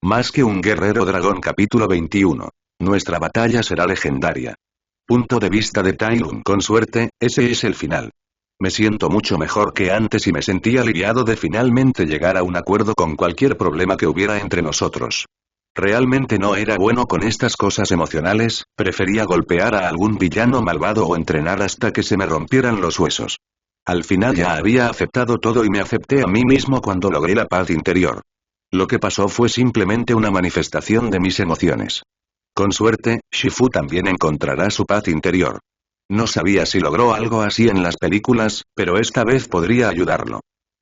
Más que un guerrero dragón capítulo 21. Nuestra batalla será legendaria. Punto de vista de Tai Lung. Con suerte, ese es el final. Me siento mucho mejor que antes y me sentí aliviado de finalmente llegar a un acuerdo con cualquier problema que hubiera entre nosotros. Realmente no era bueno con estas cosas emocionales, prefería golpear a algún villano malvado o entrenar hasta que se me rompieran los huesos. Al final ya había aceptado todo y me acepté a mí mismo cuando logré la paz interior. Lo que pasó fue simplemente una manifestación de mis emociones. Con suerte, Shifu también encontrará su paz interior. No sabía si logró algo así en las películas, pero esta vez podría ayudarlo.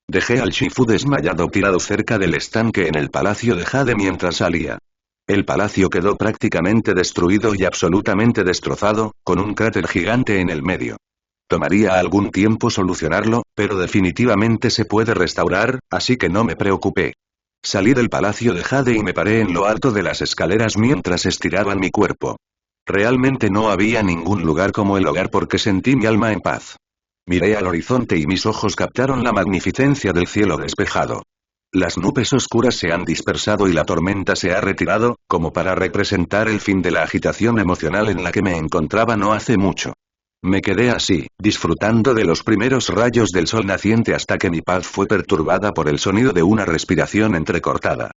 Dejé al Shifu desmayado tirado cerca del estanque en el palacio de Jade mientras salía. El palacio quedó prácticamente destruido y absolutamente destrozado, con un cráter gigante en el medio. Tomaría algún tiempo solucionarlo, pero definitivamente se puede restaurar, así que no me preocupé. Salí del palacio de Jade y me paré en lo alto de las escaleras mientras estiraban mi cuerpo. Realmente no había ningún lugar como el hogar porque sentí mi alma en paz. Miré al horizonte y mis ojos captaron la magnificencia del cielo despejado. Las nubes oscuras se han dispersado y la tormenta se ha retirado, como para representar el fin de la agitación emocional en la que me encontraba no hace mucho. Me quedé así, disfrutando de los primeros rayos del sol naciente hasta que mi paz fue perturbada por el sonido de una respiración entrecortada.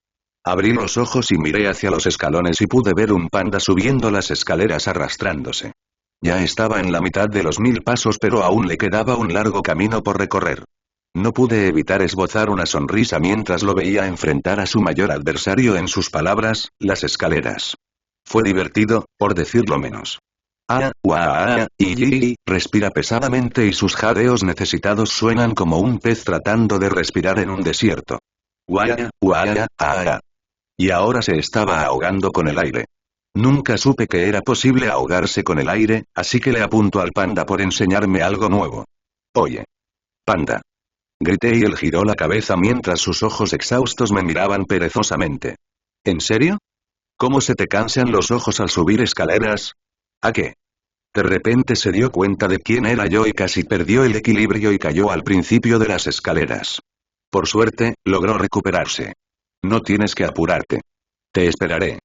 Abrí los ojos y miré hacia los escalones y pude ver un panda subiendo las escaleras arrastrándose. Ya estaba en la mitad de los 1000 pasos pero aún le quedaba un largo camino por recorrer. No pude evitar esbozar una sonrisa mientras lo veía enfrentar a su mayor adversario en sus palabras, las escaleras. Fue divertido, por decirlo menos. Respira pesadamente y sus jadeos necesitados suenan como un pez tratando de respirar en un desierto. Y ahora se estaba ahogando con el aire. Nunca supe que era posible ahogarse con el aire, así que le apunto al panda por enseñarme algo nuevo. Oye. Panda. Grité y él giró la cabeza mientras sus ojos exhaustos me miraban perezosamente. ¿En serio? ¿Cómo se te cansan los ojos al subir escaleras? ¿A qué? De repente se dio cuenta de quién era yo y casi perdió el equilibrio y cayó al principio de las escaleras. Por suerte, logró recuperarse. No tienes que apurarte. Te esperaré.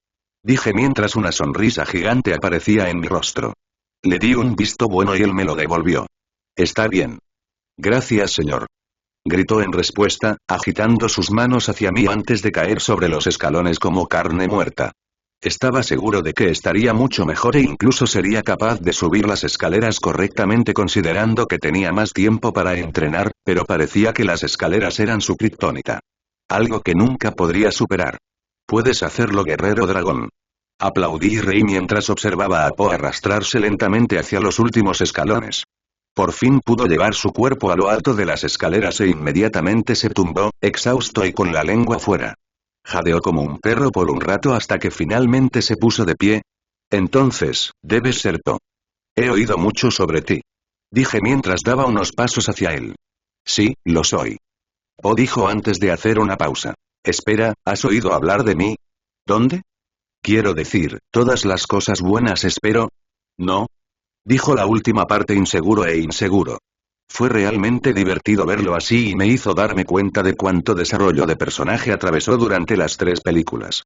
Dije mientras una sonrisa gigante aparecía en mi rostro. Le di un visto bueno y él me lo devolvió. Está bien. Gracias, señor. Gritó en respuesta, agitando sus manos hacia mí antes de caer sobre los escalones como carne muerta. Estaba seguro de que estaría mucho mejor e incluso sería capaz de subir las escaleras correctamente considerando que tenía más tiempo para entrenar, pero parecía que las escaleras eran su kriptonita. Algo que nunca podría superar. Puedes hacerlo, guerrero dragón. Aplaudí y reí mientras observaba a Po arrastrarse lentamente hacia los últimos escalones. Por fin pudo llevar su cuerpo a lo alto de las escaleras e inmediatamente se tumbó, exhausto y con la lengua fuera. Jadeó como un perro por un rato hasta que finalmente se puso de pie. Entonces, debes ser Po. He oído mucho sobre ti. Dije mientras daba unos pasos hacia él. Sí, lo soy. Po dijo antes de hacer una pausa. Espera, ¿has oído hablar de mí? ¿Dónde? Quiero decir, todas las cosas buenas espero. ¿No? Dijo la última parte inseguro. Fue realmente divertido verlo así y me hizo darme cuenta de cuánto desarrollo de personaje atravesó durante las 3 películas.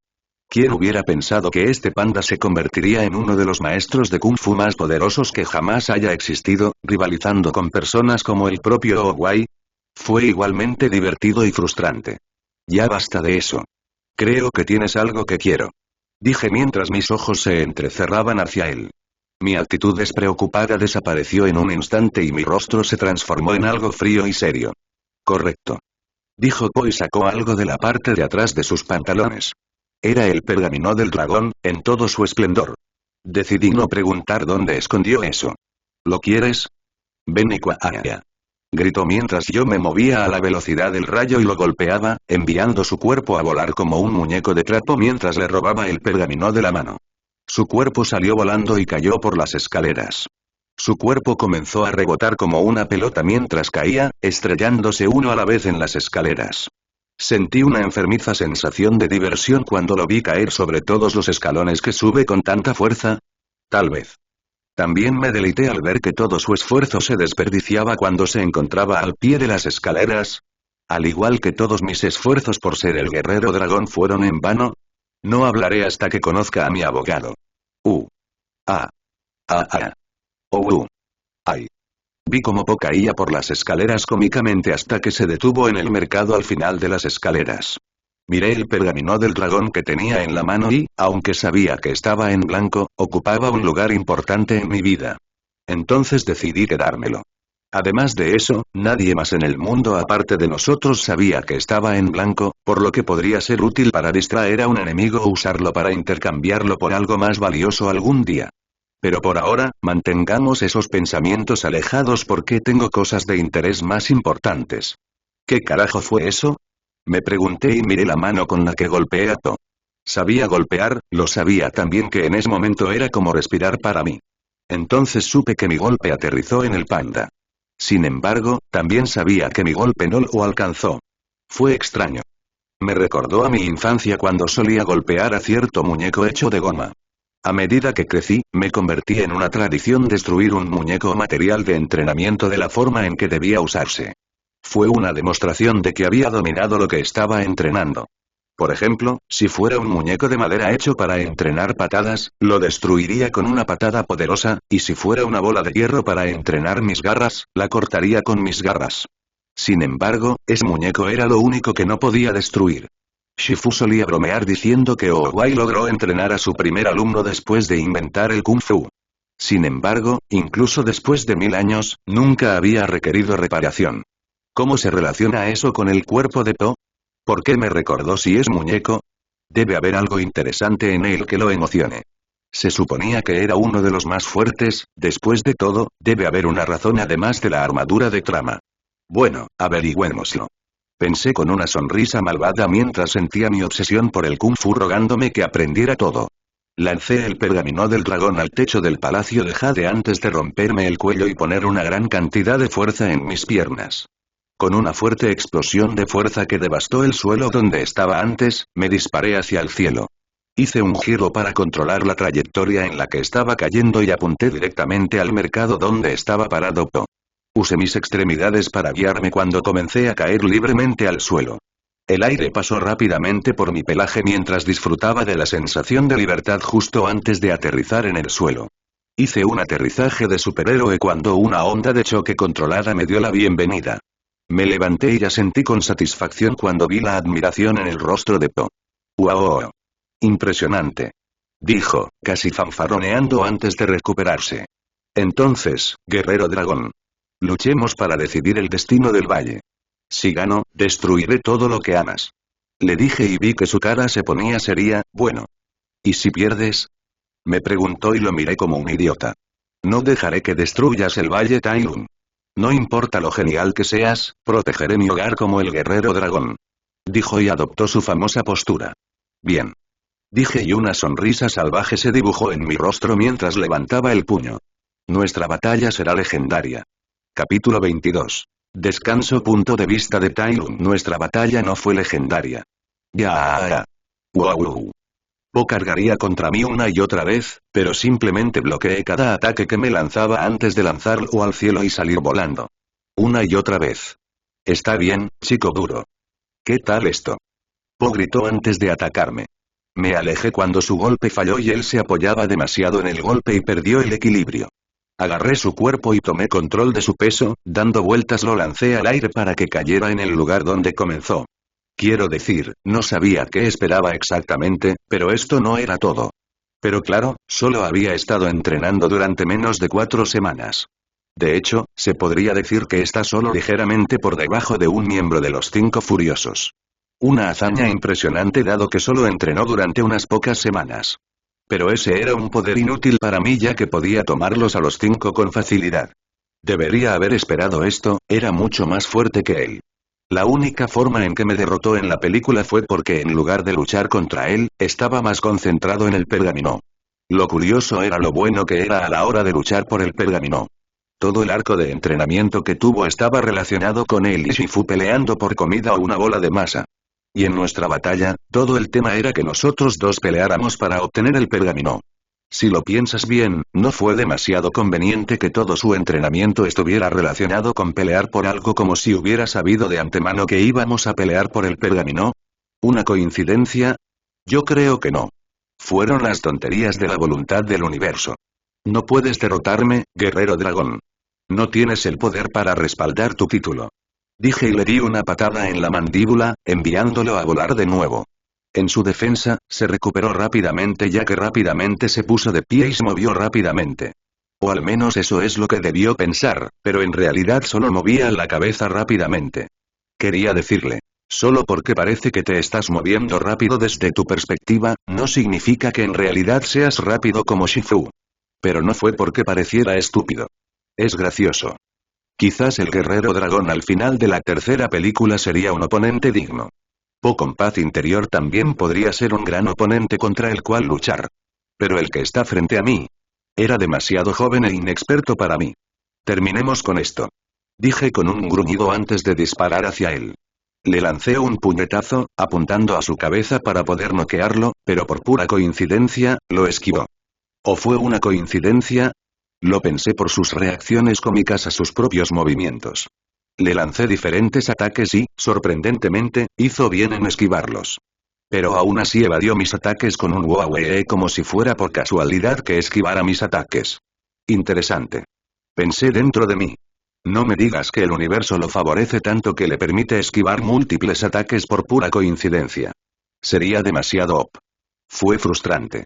¿Quién hubiera pensado que este panda se convertiría en uno de los maestros de Kung Fu más poderosos que jamás haya existido, rivalizando con personas como el propio Owai? Fue igualmente divertido y frustrante. Ya basta de eso. Creo que tienes algo que quiero. Dije mientras mis ojos se entrecerraban hacia él. Mi actitud despreocupada desapareció en un instante y mi rostro se transformó en algo frío y serio. Correcto. Dijo Po y sacó algo de la parte de atrás de sus pantalones. Era el pergamino del dragón, en todo su esplendor. Decidí no preguntar dónde escondió eso. ¿Lo quieres? Ven y cuáaya. Gritó mientras yo me movía a la velocidad del rayo y lo golpeaba, enviando su cuerpo a volar como un muñeco de trapo mientras le robaba el pergamino de la mano. Su cuerpo salió volando y cayó por las escaleras. Su cuerpo comenzó a rebotar como una pelota mientras caía, estrellándose uno a la vez en las escaleras. Sentí una enfermiza sensación de diversión cuando lo vi caer sobre todos los escalones que sube con tanta fuerza. Tal vez. También me deleité al ver que todo su esfuerzo se desperdiciaba cuando se encontraba al pie de las escaleras. Al igual que todos mis esfuerzos por ser el guerrero dragón fueron en vano. No hablaré hasta que conozca a mi abogado. Ah. Ay. Vi cómo Po caía por las escaleras cómicamente hasta que se detuvo en el mercado al final de las escaleras. Miré el pergamino del dragón que tenía en la mano y, aunque sabía que estaba en blanco, ocupaba un lugar importante en mi vida. Entonces decidí quedármelo. Además de eso, nadie más en el mundo aparte de nosotros sabía que estaba en blanco, por lo que podría ser útil para distraer a un enemigo o usarlo para intercambiarlo por algo más valioso algún día. Pero por ahora, mantengamos esos pensamientos alejados porque tengo cosas de interés más importantes. ¿Qué carajo fue eso? Me pregunté y miré la mano con la que golpeé a To. Sabía golpear, lo sabía también que en ese momento era como respirar para mí. Entonces supe que mi golpe aterrizó en el panda. Sin embargo, también sabía que mi golpe no lo alcanzó. Fue extraño. Me recordó a mi infancia cuando solía golpear a cierto muñeco hecho de goma. A medida que crecí, me convertí en una tradición destruir un muñeco o material de entrenamiento de la forma en que debía usarse. Fue una demostración de que había dominado lo que estaba entrenando. Por ejemplo, si fuera un muñeco de madera hecho para entrenar patadas, lo destruiría con una patada poderosa, y si fuera una bola de hierro para entrenar mis garras, la cortaría con mis garras. Sin embargo, ese muñeco era lo único que no podía destruir. Shifu solía bromear diciendo que Owai logró entrenar a su primer alumno después de inventar el Kung Fu. Sin embargo, incluso después de 1000 años, nunca había requerido reparación. ¿Cómo se relaciona eso con el cuerpo de To? ¿Por qué me recordó si es muñeco? Debe haber algo interesante en él que lo emocione. Se suponía que era uno de los más fuertes, después de todo, debe haber una razón además de la armadura de trama. Bueno, averigüémoslo. Pensé con una sonrisa malvada mientras sentía mi obsesión por el Kung Fu rogándome que aprendiera todo. Lancé el pergamino del dragón al techo del palacio de Jade antes de romperme el cuello y poner una gran cantidad de fuerza en mis piernas. Con una fuerte explosión de fuerza que devastó el suelo donde estaba antes, me disparé hacia el cielo. Hice un giro para controlar la trayectoria en la que estaba cayendo y apunté directamente al mercado donde estaba parado Po. Usé mis extremidades para guiarme cuando comencé a caer libremente al suelo. El aire pasó rápidamente por mi pelaje mientras disfrutaba de la sensación de libertad justo antes de aterrizar en el suelo. Hice un aterrizaje de superhéroe cuando una onda de choque controlada me dio la bienvenida. Me levanté y ya sentí con satisfacción cuando vi la admiración en el rostro de Po. ¡Wow! Impresionante. Dijo, casi fanfarroneando antes de recuperarse. Entonces, guerrero dragón. Luchemos para decidir el destino del valle. Si gano, destruiré todo lo que amas. Le dije y vi que su cara se ponía seria, bueno. ¿Y si pierdes? Me preguntó y lo miré como un idiota. No dejaré que destruyas el valle Tai Lung. No importa lo genial que seas, protegeré mi hogar como el guerrero dragón. Dijo y adoptó su famosa postura. Bien. Dije y una sonrisa salvaje se dibujó en mi rostro mientras levantaba el puño. Nuestra batalla será legendaria. Capítulo 22. Descanso. Punto de vista de Tai Lung. Nuestra batalla no fue legendaria. Ya. Wow. Po cargaría contra mí una y otra vez, pero simplemente bloqueé cada ataque que me lanzaba antes de lanzarlo al cielo y salir volando. Una y otra vez. Está bien, chico duro. ¿Qué tal esto? Po gritó antes de atacarme. Me alejé cuando su golpe falló y él se apoyaba demasiado en el golpe y perdió el equilibrio. Agarré su cuerpo y tomé control de su peso, dando vueltas lo lancé al aire para que cayera en el lugar donde comenzó. Quiero decir, no sabía qué esperaba exactamente, pero esto no era todo. Pero claro, solo había estado entrenando durante menos de 4 semanas. De hecho, se podría decir que está solo ligeramente por debajo de un miembro de los 5 furiosos. Una hazaña impresionante dado que solo entrenó durante unas pocas semanas. Pero ese era un poder inútil para mí ya que podía tomarlos a los 5 con facilidad. Debería haber esperado esto, era mucho más fuerte que él. La única forma en que me derrotó en la película fue porque en lugar de luchar contra él, estaba más concentrado en el pergamino. Lo curioso era lo bueno que era a la hora de luchar por el pergamino. Todo el arco de entrenamiento que tuvo estaba relacionado con él y Shifu peleando por comida o una bola de masa. Y en nuestra batalla, todo el tema era que nosotros dos peleáramos para obtener el pergamino. Si lo piensas bien, ¿no fue demasiado conveniente que todo su entrenamiento estuviera relacionado con pelear por algo como si hubiera sabido de antemano que íbamos a pelear por el pergamino? ¿Una coincidencia? Yo creo que no. Fueron las tonterías de la voluntad del universo. No puedes derrotarme, guerrero dragón. No tienes el poder para respaldar tu título. Dije y le di una patada en la mandíbula, enviándolo a volar de nuevo. En su defensa, se recuperó rápidamente ya que rápidamente se puso de pie y se movió rápidamente. O al menos eso es lo que debió pensar, pero en realidad solo movía la cabeza rápidamente. Quería decirle. Solo porque parece que te estás moviendo rápido desde tu perspectiva, no significa que en realidad seas rápido como Shifu. Pero no fue porque pareciera estúpido. Es gracioso. Quizás el guerrero dragón al final de la tercera película sería un oponente digno. Po con paz interior también podría ser un gran oponente contra el cual luchar. Pero el que está frente a mí. Era demasiado joven e inexperto para mí. Terminemos con esto. Dije con un gruñido antes de disparar hacia él. Le lancé un puñetazo, apuntando a su cabeza para poder noquearlo, pero por pura coincidencia, lo esquivó. ¿O fue una coincidencia? Lo pensé por sus reacciones cómicas a sus propios movimientos. Le lancé diferentes ataques y, sorprendentemente, hizo bien en esquivarlos. Pero aún así evadió mis ataques con un Huawei como si fuera por casualidad que esquivara mis ataques. Interesante. Pensé dentro de mí. No me digas que el universo lo favorece tanto que le permite esquivar múltiples ataques por pura coincidencia. Sería demasiado OP. Fue frustrante.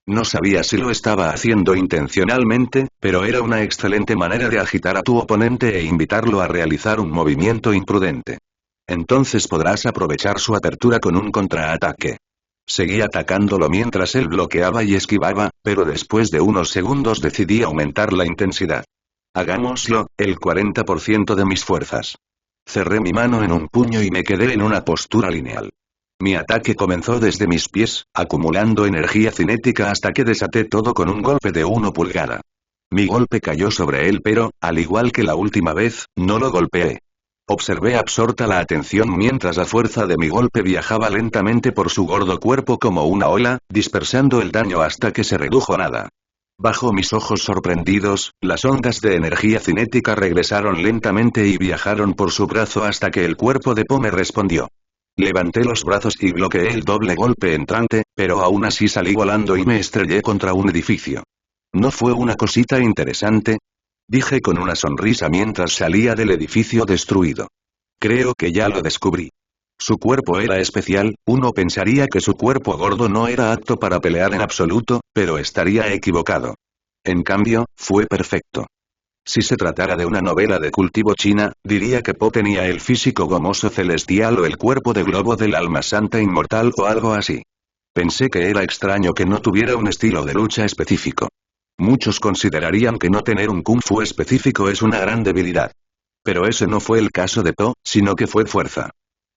No sabía si lo estaba haciendo intencionalmente, pero era una excelente manera de agitar a tu oponente e invitarlo a realizar un movimiento imprudente. Entonces podrás aprovechar su apertura con un contraataque. Seguí atacándolo mientras él bloqueaba y esquivaba, pero después de unos segundos decidí aumentar la intensidad. Hagámoslo, el 40% de mis fuerzas. Cerré mi mano en un puño y me quedé en una postura lineal. Mi ataque comenzó desde mis pies, acumulando energía cinética hasta que desaté todo con un golpe de 1 pulgada. Mi golpe cayó sobre él pero, al igual que la última vez, no lo golpeé. Observé absorta la atención mientras la fuerza de mi golpe viajaba lentamente por su gordo cuerpo como una ola, dispersando el daño hasta que se redujo a nada. Bajo mis ojos sorprendidos, las ondas de energía cinética regresaron lentamente y viajaron por su brazo hasta que el cuerpo de Po me respondió. Levanté los brazos y bloqueé el doble golpe entrante, pero aún así salí volando y me estrellé contra un edificio. ¿No fue una cosita interesante? Dije con una sonrisa mientras salía del edificio destruido. Creo que ya lo descubrí. Su cuerpo era especial, uno pensaría que su cuerpo gordo no era apto para pelear en absoluto, pero estaría equivocado. En cambio, fue perfecto. Si se tratara de una novela de cultivo china, diría que Po tenía el físico gomoso celestial o el cuerpo de globo del alma santa inmortal o algo así. Pensé que era extraño que no tuviera un estilo de lucha específico. Muchos considerarían que no tener un kung fu específico es una gran debilidad. Pero ese no fue el caso de Po, sino que fue fuerza.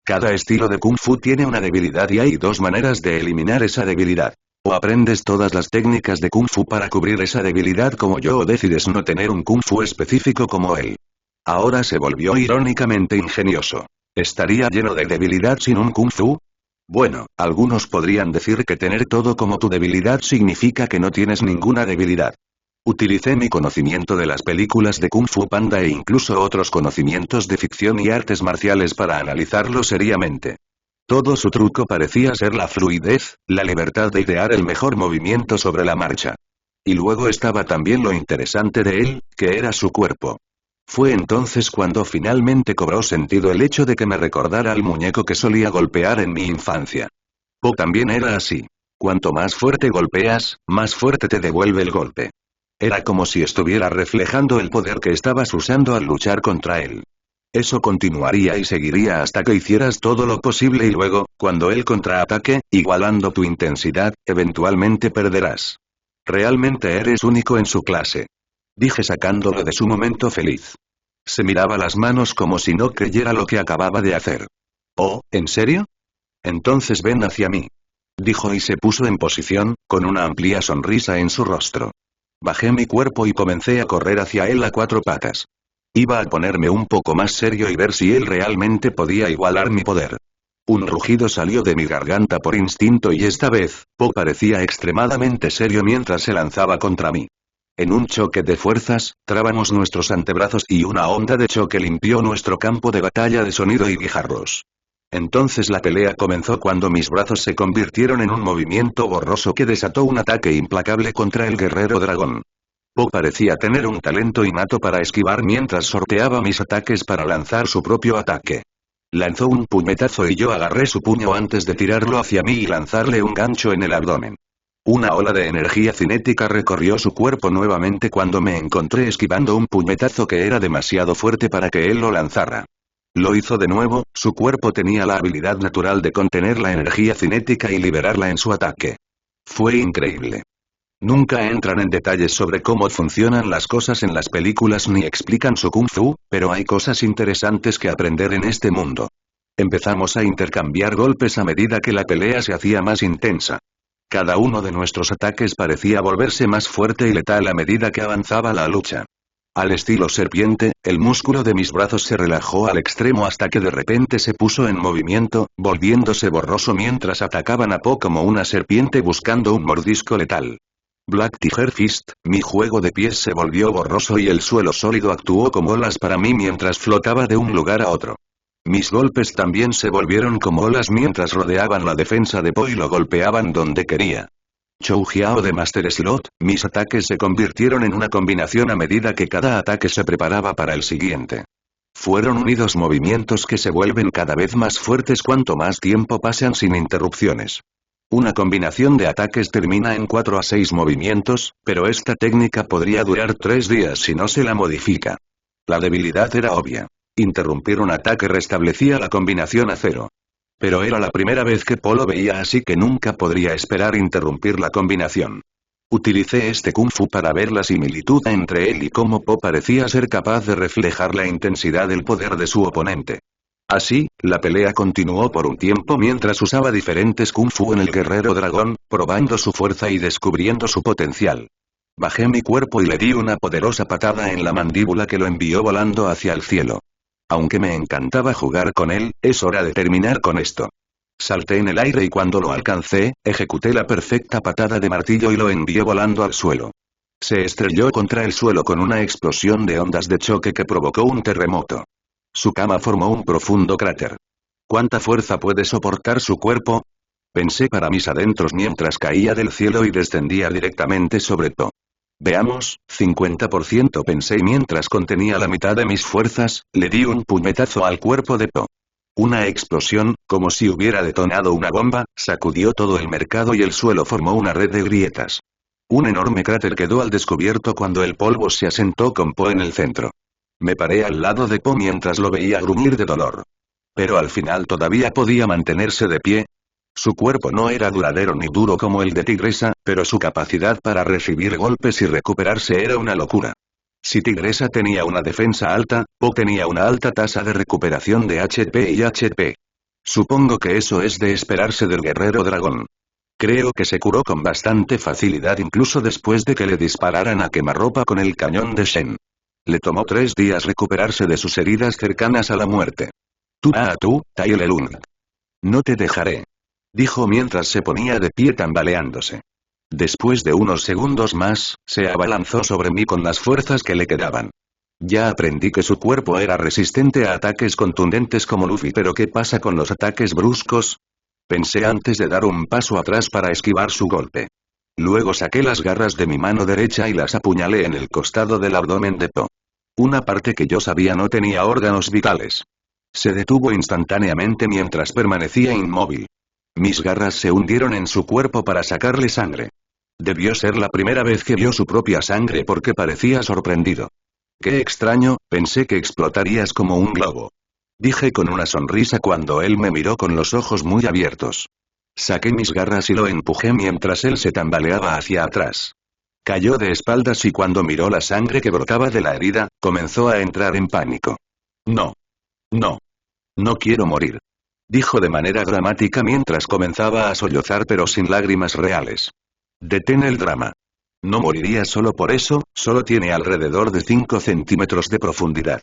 Cada estilo de kung fu tiene una debilidad y hay dos maneras de eliminar esa debilidad. O aprendes todas las técnicas de kung fu para cubrir esa debilidad como yo o decides no tener un kung fu específico como él. Ahora se volvió irónicamente ingenioso. ¿Estaría lleno de debilidad sin un kung fu? Bueno, algunos podrían decir que tener todo como tu debilidad significa que no tienes ninguna debilidad. Utilicé mi conocimiento de las películas de Kung Fu Panda e incluso otros conocimientos de ficción y artes marciales para analizarlo seriamente. Todo su truco parecía ser la fluidez, la libertad de idear el mejor movimiento sobre la marcha. Y luego estaba también lo interesante de él, que era su cuerpo. Fue entonces cuando finalmente cobró sentido el hecho de que me recordara al muñeco que solía golpear en mi infancia. Po también era así. Cuanto más fuerte golpeas, más fuerte te devuelve el golpe. Era como si estuviera reflejando el poder que estabas usando al luchar contra él. Eso continuaría y seguiría hasta que hicieras todo lo posible y luego, cuando él contraataque, igualando tu intensidad, eventualmente perderás. Realmente eres único en su clase. Dije sacándolo de su momento feliz. Se miraba las manos como si no creyera lo que acababa de hacer. «Oh, ¿en serio? Entonces ven hacia mí», dijo y se puso en posición, con una amplia sonrisa en su rostro. Bajé mi cuerpo y comencé a correr hacia él a 4 patas. Iba a ponerme un poco más serio y ver si él realmente podía igualar mi poder. Un rugido salió de mi garganta por instinto y esta vez, Po parecía extremadamente serio mientras se lanzaba contra mí. En un choque de fuerzas, trabamos nuestros antebrazos y una onda de choque limpió nuestro campo de batalla de sonido y guijarros. Entonces la pelea comenzó cuando mis brazos se convirtieron en un movimiento borroso que desató un ataque implacable contra el guerrero dragón. Po parecía tener un talento innato para esquivar mientras sorteaba mis ataques para lanzar su propio ataque. Lanzó un puñetazo y yo agarré su puño antes de tirarlo hacia mí y lanzarle un gancho en el abdomen. Una ola de energía cinética recorrió su cuerpo nuevamente cuando me encontré esquivando un puñetazo que era demasiado fuerte para que él lo lanzara. Lo hizo de nuevo, su cuerpo tenía la habilidad natural de contener la energía cinética y liberarla en su ataque. Fue increíble. Nunca entran en detalles sobre cómo funcionan las cosas en las películas ni explican su kung fu, pero hay cosas interesantes que aprender en este mundo. Empezamos a intercambiar golpes a medida que la pelea se hacía más intensa. Cada uno de nuestros ataques parecía volverse más fuerte y letal a medida que avanzaba la lucha. Al estilo serpiente, el músculo de mis brazos se relajó al extremo hasta que de repente se puso en movimiento, volviéndose borroso mientras atacaban a Po como una serpiente buscando un mordisco letal. Black Tiger Fist, mi juego de pies se volvió borroso y el suelo sólido actuó como olas para mí mientras flotaba de un lugar a otro. Mis golpes también se volvieron como olas mientras rodeaban la defensa de Po y lo golpeaban donde quería. Chou Jiao de Master Slot, mis ataques se convirtieron en una combinación a medida que cada ataque se preparaba para el siguiente. Fueron unidos movimientos que se vuelven cada vez más fuertes cuanto más tiempo pasan sin interrupciones. Una combinación de ataques termina en 4 a 6 movimientos, pero esta técnica podría durar 3 días si no se la modifica. La debilidad era obvia. Interrumpir un ataque restablecía la combinación a 0. Pero era la primera vez que Po lo veía así que nunca podría esperar interrumpir la combinación. Utilicé este kung fu para ver la similitud entre él y cómo Po parecía ser capaz de reflejar la intensidad del poder de su oponente. Así, la pelea continuó por un tiempo mientras usaba diferentes kung fu en el guerrero dragón, probando su fuerza y descubriendo su potencial. Bajé mi cuerpo y le di una poderosa patada en la mandíbula que lo envió volando hacia el cielo. Aunque me encantaba jugar con él, es hora de terminar con esto. Salté en el aire y cuando lo alcancé, ejecuté la perfecta patada de martillo y lo envié volando al suelo. Se estrelló contra el suelo con una explosión de ondas de choque que provocó un terremoto. Su cama formó un profundo cráter. ¿Cuánta fuerza puede soportar su cuerpo? Pensé para mis adentros mientras caía del cielo y descendía directamente sobre Po. Veamos, 50% pensé y mientras contenía la mitad de mis fuerzas, le di un puñetazo al cuerpo de Po. Una explosión, como si hubiera detonado una bomba, sacudió todo el mercado y el suelo formó una red de grietas. Un enorme cráter quedó al descubierto cuando el polvo se asentó con Po en el centro. Me paré al lado de Po mientras lo veía gruñir de dolor. Pero al final todavía podía mantenerse de pie. Su cuerpo no era duradero ni duro como el de Tigresa, pero su capacidad para recibir golpes y recuperarse era una locura. Si Tigresa tenía una defensa alta, Po tenía una alta tasa de recuperación de HP y HP. Supongo que eso es de esperarse del guerrero dragón. Creo que se curó con bastante facilidad incluso después de que le dispararan a quemarropa con el cañón de Shen. Le tomó 3 días recuperarse de sus heridas cercanas a la muerte. Tú, Tai Lelung. No te dejaré. Dijo mientras se ponía de pie tambaleándose. Después de unos segundos más, se abalanzó sobre mí con las fuerzas que le quedaban. Ya aprendí que su cuerpo era resistente a ataques contundentes como Luffy, pero ¿qué pasa con los ataques bruscos? Pensé antes de dar un paso atrás para esquivar su golpe. Luego saqué las garras de mi mano derecha y las apuñalé en el costado del abdomen de Po. Una parte que yo sabía no tenía órganos vitales. Se detuvo instantáneamente mientras permanecía inmóvil. Mis garras se hundieron en su cuerpo para sacarle sangre. Debió ser la primera vez que vio su propia sangre porque parecía sorprendido. Qué extraño, pensé que explotarías como un globo. Dije con una sonrisa cuando él me miró con los ojos muy abiertos. Saqué mis garras y lo empujé mientras él se tambaleaba hacia atrás. Cayó de espaldas y cuando miró la sangre que brotaba de la herida, comenzó a entrar en pánico. No. No. No quiero morir. Dijo de manera dramática mientras comenzaba a sollozar pero sin lágrimas reales. Detén el drama. No moriría solo por eso, solo tiene alrededor de 5 centímetros de profundidad.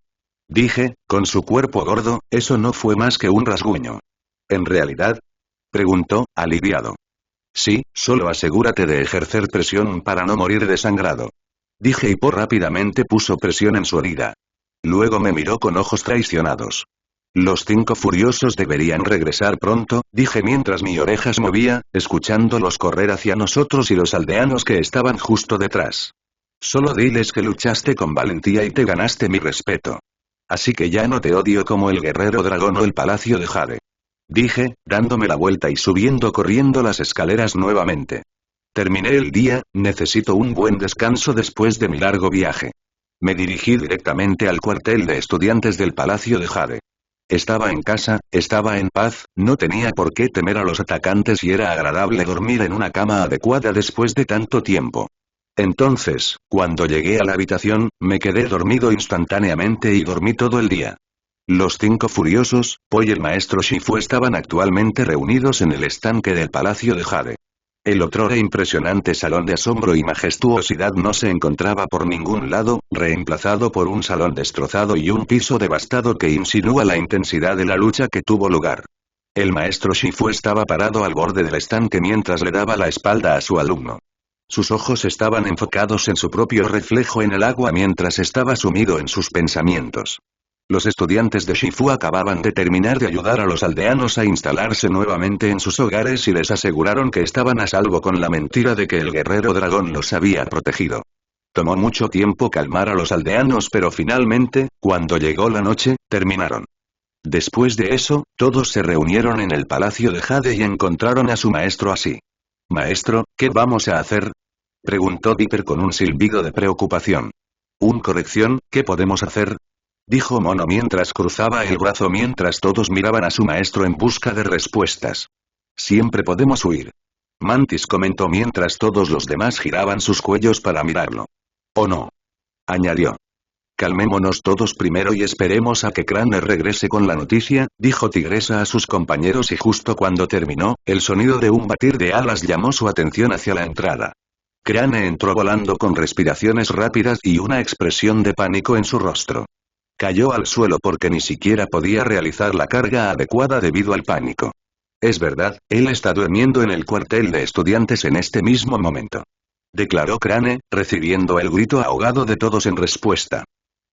Dije, con su cuerpo gordo, eso no fue más que un rasguño. ¿En realidad? Preguntó, aliviado. Sí, solo asegúrate de ejercer presión para no morir desangrado. Dije y Po rápidamente puso presión en su herida. Luego me miró con ojos traicionados. Los 5 furiosos deberían regresar pronto, dije mientras mi oreja se movía, escuchándolos correr hacia nosotros y los aldeanos que estaban justo detrás. Solo diles que luchaste con valentía y te ganaste mi respeto. Así que ya no te odio como el guerrero dragón o el palacio de Jade. Dije, dándome la vuelta y subiendo corriendo las escaleras nuevamente. Terminé el día, necesito un buen descanso después de mi largo viaje. Me dirigí directamente al cuartel de estudiantes del palacio de Jade. Estaba en casa, estaba en paz, no tenía por qué temer a los atacantes y era agradable dormir en una cama adecuada después de tanto tiempo. Entonces, cuando llegué a la habitación, me quedé dormido instantáneamente y dormí todo el día. Los 5 furiosos, Po y el maestro Shifu estaban actualmente reunidos en el estanque del palacio de Jade. El otrora impresionante salón de asombro y majestuosidad no se encontraba por ningún lado, reemplazado por un salón destrozado y un piso devastado que insinúa la intensidad de la lucha que tuvo lugar. El maestro Shifu estaba parado al borde del estanque mientras le daba la espalda a su alumno. Sus ojos estaban enfocados en su propio reflejo en el agua mientras estaba sumido en sus pensamientos. Los estudiantes de Shifu acababan de terminar de ayudar a los aldeanos a instalarse nuevamente en sus hogares y les aseguraron que estaban a salvo con la mentira de que el guerrero dragón los había protegido. Tomó mucho tiempo calmar a los aldeanos pero finalmente, cuando llegó la noche, terminaron. Después de eso, todos se reunieron en el palacio de Jade y encontraron a su maestro así. «Maestro, ¿qué vamos a hacer?», preguntó Dipper con un silbido de preocupación. Corrección, ¿qué podemos hacer?», dijo Mono mientras cruzaba el brazo mientras todos miraban a su maestro en busca de respuestas. «Siempre podemos huir», Mantis comentó mientras todos los demás giraban sus cuellos para mirarlo. «Oh no», añadió. «Calmémonos todos primero y esperemos a que Crane regrese con la noticia», dijo Tigresa a sus compañeros y justo cuando terminó, el sonido de un batir de alas llamó su atención hacia la entrada. Crane entró volando con respiraciones rápidas y una expresión de pánico en su rostro. Cayó al suelo porque ni siquiera podía realizar la carga adecuada debido al pánico. «Es verdad, él está durmiendo en el cuartel de estudiantes en este mismo momento», declaró Crane, recibiendo el grito ahogado de todos en respuesta.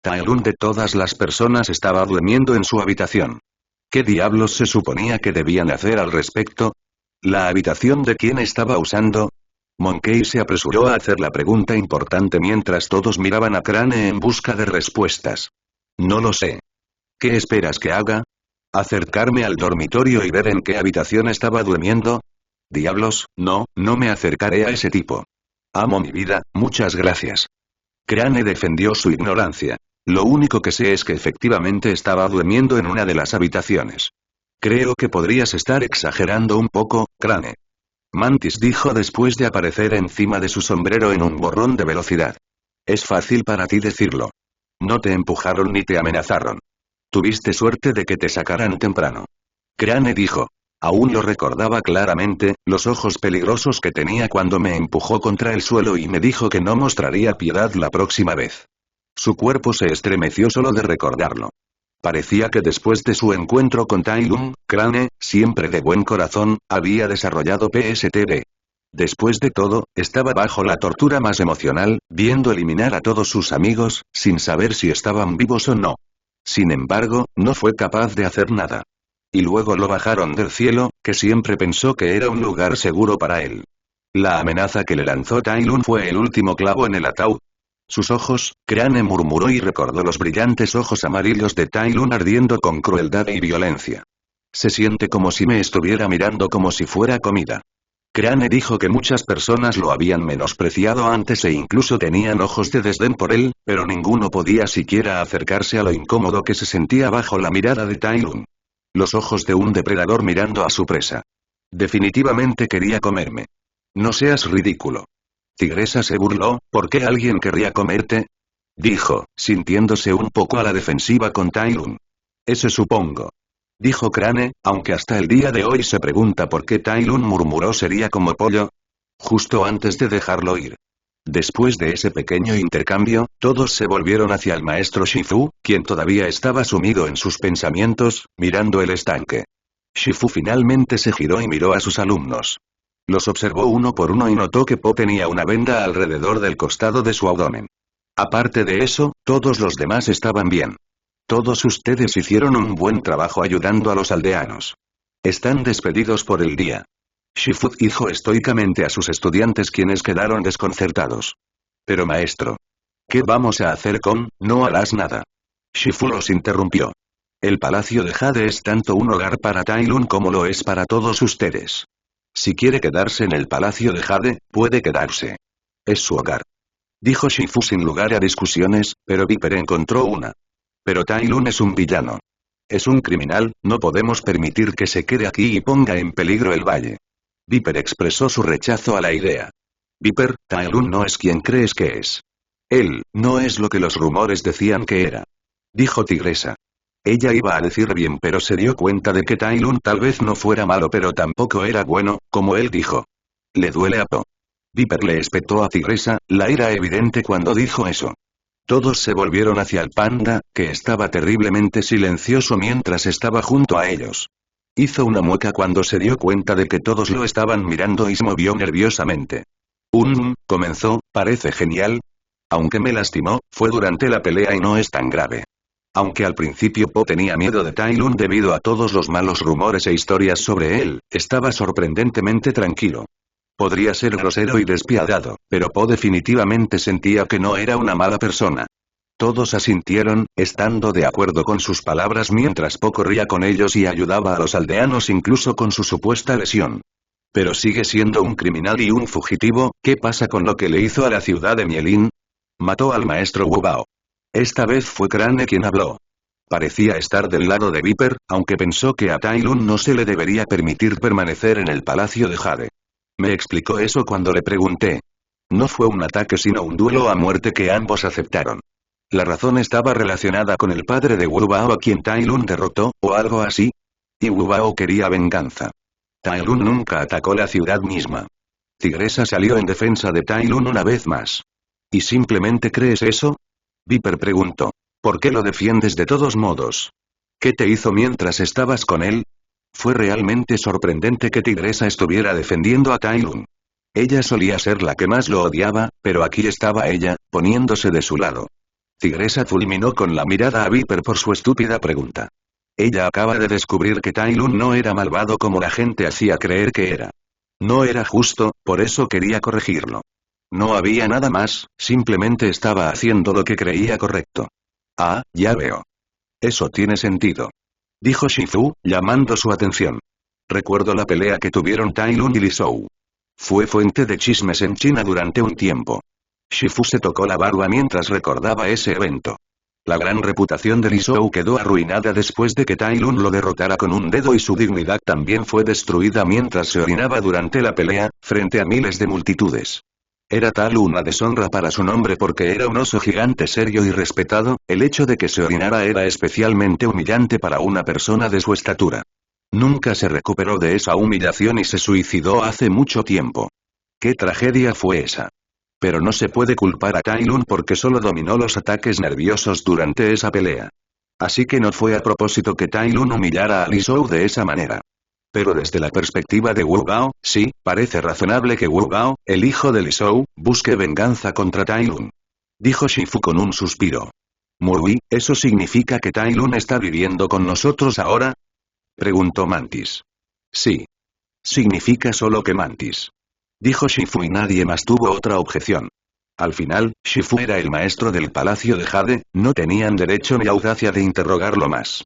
Tai Lun de todas las personas estaba durmiendo en su habitación. ¿Qué diablos se suponía que debían hacer al respecto? ¿La habitación de quién estaba usando? Monkey se apresuró a hacer la pregunta importante mientras todos miraban a Crane en busca de respuestas. «No lo sé». «¿Qué esperas que haga? ¿Acercarme al dormitorio y ver en qué habitación estaba durmiendo?» «Diablos, no me acercaré a ese tipo. Amo mi vida, muchas gracias». Crane defendió su ignorancia. «Lo único que sé es que efectivamente estaba durmiendo en una de las habitaciones». «Creo que podrías estar exagerando un poco, Crane», Mantis dijo después de aparecer encima de su sombrero en un borrón de velocidad. «Es fácil para ti decirlo. No te empujaron ni te amenazaron. Tuviste suerte de que te sacaran temprano». Crane dijo. Aún lo recordaba claramente, los ojos peligrosos que tenía cuando me empujó contra el suelo y me dijo que no mostraría piedad la próxima vez. Su cuerpo se estremeció solo de recordarlo. Parecía que después de su encuentro con Tai Lung, Crane, siempre de buen corazón, había desarrollado PSTD. Después de todo, estaba bajo la tortura más emocional, viendo eliminar a todos sus amigos, sin saber si estaban vivos o no. Sin embargo, no fue capaz de hacer nada. Y luego lo bajaron del cielo, que siempre pensó que era un lugar seguro para él. La amenaza que le lanzó Tai Lung fue el último clavo en el ataúd. Sus ojos, Crane murmuró y recordó los brillantes ojos amarillos de Tai Lung ardiendo con crueldad y violencia. Se siente como si me estuviera mirando como si fuera comida. Crane dijo que muchas personas lo habían menospreciado antes e incluso tenían ojos de desdén por él, pero ninguno podía siquiera acercarse a lo incómodo que se sentía bajo la mirada de Tai Lung. Los ojos de un depredador mirando a su presa. Definitivamente quería comerme. No seas ridículo. Tigresa se burló, ¿por qué alguien querría comerte?, dijo, sintiéndose un poco a la defensiva con Tai Lung. Ese supongo. Dijo Crane, aunque hasta el día de hoy se pregunta por qué Tai Lung murmuró sería como pollo. Justo antes de dejarlo ir. Después de ese pequeño intercambio, todos se volvieron hacia el maestro Shifu, quien todavía estaba sumido en sus pensamientos, mirando el estanque. Shifu finalmente se giró y miró a sus alumnos. Los observó uno por uno y notó que Po tenía una venda alrededor del costado de su abdomen. Aparte de eso, todos los demás estaban bien. Todos ustedes hicieron un buen trabajo ayudando a los aldeanos. Están despedidos por el día. Shifu dijo estoicamente a sus estudiantes, quienes quedaron desconcertados. Pero maestro, ¿qué vamos a hacer con? No harás nada. Shifu los interrumpió. El Palacio de Jade es tanto un hogar para Tai Lun como lo es para todos ustedes. Si quiere quedarse en el Palacio de Jade, puede quedarse. Es su hogar. Dijo Shifu sin lugar a discusiones, pero Viper encontró una. Pero Tai Lun es un villano. Es un criminal, no podemos permitir que se quede aquí y ponga en peligro el valle. Viper expresó su rechazo a la idea. Viper, Tai Lun no es quien crees que es. Él, no es lo que los rumores decían que era. Dijo Tigresa. Ella iba a decir bien, pero se dio cuenta de que Tai Lun tal vez no fuera malo, pero tampoco era bueno, como él dijo. Le duele a Po. Viper le espetó a Tigresa, la ira evidente cuando dijo eso. Todos se volvieron hacia el panda, que estaba terriblemente silencioso mientras estaba junto a ellos. Hizo una mueca cuando se dio cuenta de que todos lo estaban mirando y se movió nerviosamente. Comenzó, parece genial. Aunque me lastimó, fue durante la pelea y no es tan grave. Aunque al principio Po tenía miedo de Tai Lun debido a todos los malos rumores e historias sobre él, estaba sorprendentemente tranquilo. Podría ser grosero y despiadado, pero Po definitivamente sentía que no era una mala persona. Todos asintieron, estando de acuerdo con sus palabras mientras Po corría con ellos y ayudaba a los aldeanos incluso con su supuesta lesión. Pero sigue siendo un criminal y un fugitivo. ¿Qué pasa con lo que le hizo a la ciudad de Mielin? Mató al maestro Wu Bao. Esta vez fue Crane quien habló. Parecía estar del lado de Viper, aunque pensó que a Tai Lun no se le debería permitir permanecer en el Palacio de Jade. Me explicó eso cuando le pregunté. No fue un ataque sino un duelo a muerte que ambos aceptaron. La razón estaba relacionada con el padre de Wu Bao a quien Tai Lun derrotó, o algo así. Y Wu Bao quería venganza. Tai Lun nunca atacó la ciudad misma. Tigresa salió en defensa de Tai Lun una vez más. ¿Y simplemente crees eso? Viper preguntó. ¿Por qué lo defiendes de todos modos? ¿Qué te hizo mientras estabas con él? Fue realmente sorprendente que Tigresa estuviera defendiendo a Tai Lun. Ella solía ser la que más lo odiaba, pero aquí estaba ella, poniéndose de su lado. Tigresa fulminó con la mirada a Viper por su estúpida pregunta. Ella acaba de descubrir que Tai Lun no era malvado como la gente hacía creer que era. No era justo, por eso quería corregirlo. No había nada más, simplemente estaba haciendo lo que creía correcto. Ah, ya veo. Eso tiene sentido. Dijo Shifu, llamando su atención. Recuerdo la pelea que tuvieron Tai Lun y Li Shou. Fue fuente de chismes en China durante un tiempo. Shifu se tocó la barba mientras recordaba ese evento. La gran reputación de Li Shou quedó arruinada después de que Tai Lun lo derrotara con un dedo y su dignidad también fue destruida mientras se orinaba durante la pelea, frente a miles de multitudes. Era tal una deshonra para su nombre porque era un oso gigante serio y respetado, el hecho de que se orinara era especialmente humillante para una persona de su estatura. Nunca se recuperó de esa humillación y se suicidó hace mucho tiempo. ¿Qué tragedia fue esa? Pero no se puede culpar a Tai Lun porque solo dominó los ataques nerviosos durante esa pelea. Así que no fue a propósito que Tai Lun humillara a Li Shou de esa manera. Pero desde la perspectiva de Wu Bao, sí, parece razonable que Wu Bao, el hijo de Li Shou, busque venganza contra Tai Lun. Dijo Shifu con un suspiro. Muy, ¿eso significa que Tai Lun está viviendo con nosotros ahora? Preguntó Mantis. Sí. Significa solo que Mantis. Dijo Shifu y nadie más tuvo otra objeción. Al final, Shifu era el maestro del Palacio de Jade, no tenían derecho ni audacia de interrogarlo más.